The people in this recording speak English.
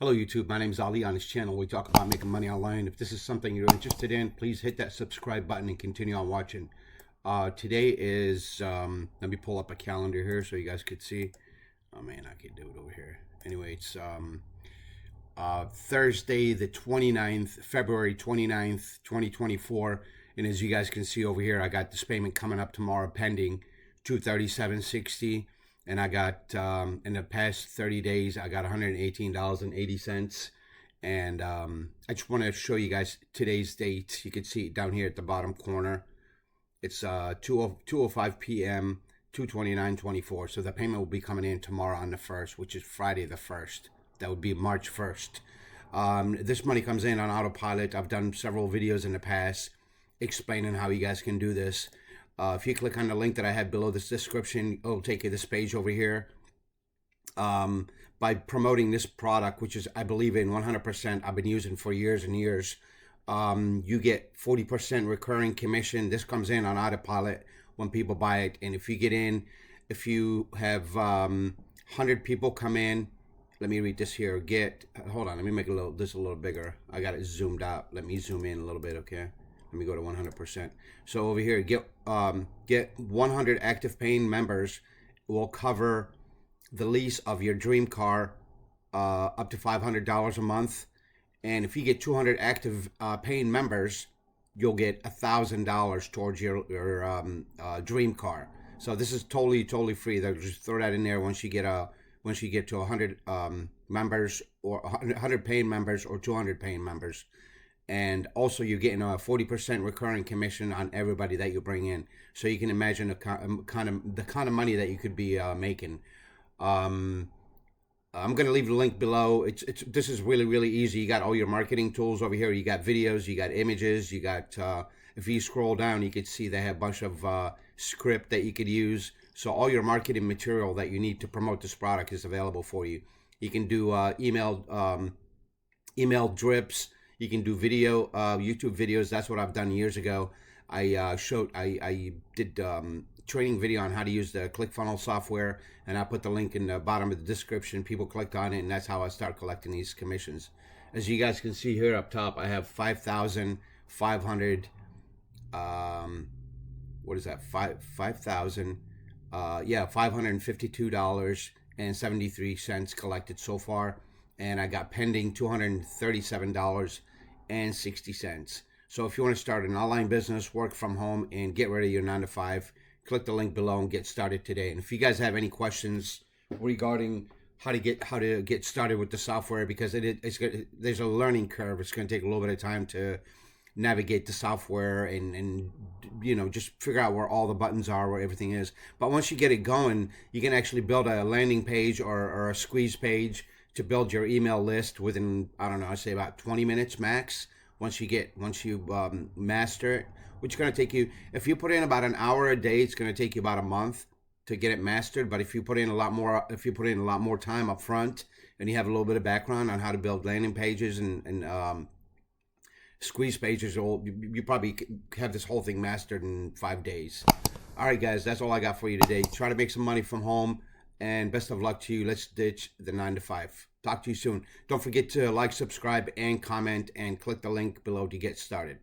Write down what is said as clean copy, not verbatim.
Hello YouTube, my name is Ali. On this channel we talk about making money online. If this is something you're interested in, please hit that subscribe button and continue on watching. Today is, let me pull up a calendar here so you guys could see. Oh man, I can do it over here. Anyway, it's Thursday the 29th, February 29th, 2024. And as you guys can see over here, I got this payment coming up tomorrow pending, $237.60. And I got, in the past 30 days, I got $118.80. And I just want to show you guys today's date. You can see it down here at the bottom corner. It's 2:05 p.m., 2/29/24. So the payment will be coming in tomorrow on the 1st, which is Friday the 1st. That would be March 1st. This money comes in on autopilot. I've done several videos in the past explaining how you guys can do this. If you click on the link that I have below this description, it'll take you to this page over here. By promoting this product, which is, I believe in 100%, I've been using for years and years, you get 40% recurring commission. This comes in on autopilot when people buy it. And if you get in, if you have 100 people come in, let me read this here. Hold on, let me make this a little bigger. I got it zoomed out. Let me zoom in a little bit, okay? Let me go to 100%. So over here, get 100 active paying members will cover the lease of your dream car up to $500 a month. And if you get 200 active paying members, you'll get $1,000 towards your dream car. So this is totally free. They'll just throw that in there once you get to 100 members, or 100 paying members, or 200 paying members. And also you're getting a 40% recurring commission on everybody that you bring in. So you can imagine the kind of money that you could be making. I'm going to leave the link below. This is really easy. You got all your marketing tools over here. You got videos, you got images, you got, if you scroll down, you could see they have a bunch of script that you could use. So all your marketing material that you need to promote this product is available for you. You can do email drips. You can do video, YouTube videos. That's what I've done years ago. I did training video on how to use the Clickfunnels software, and I put the link in the bottom of the description. People clicked on it, and that's how I start collecting these commissions. As you guys can see here up top, I have 5,500. What is that? $552.73 collected so far, and I got pending $237.60. So if you want to start an online business, work from home, and get rid of your 9-to-5, click the link below and get started today. And if you guys have any questions regarding how to get started with the software, because there's a learning curve. It's going to take a little bit of time to navigate the software and you know, just figure out where all the buttons are, where everything is. But once you get it going, you can actually build a landing page or a squeeze page to build your email list within, I don't know, I say about 20 minutes max. Once you master it, which is going to take you, if you put in about an hour a day, it's going to take you about a month to get it mastered. But if you put in a lot more time up front, and you have a little bit of background on how to build landing pages and squeeze pages, you probably have this whole thing mastered in 5 days. All right, guys, that's all I got for you today. Try to make some money from home, and best of luck to you. Let's ditch the 9-to-5. Talk to you soon. Don't forget to like, subscribe, and comment, and click the link below to get started.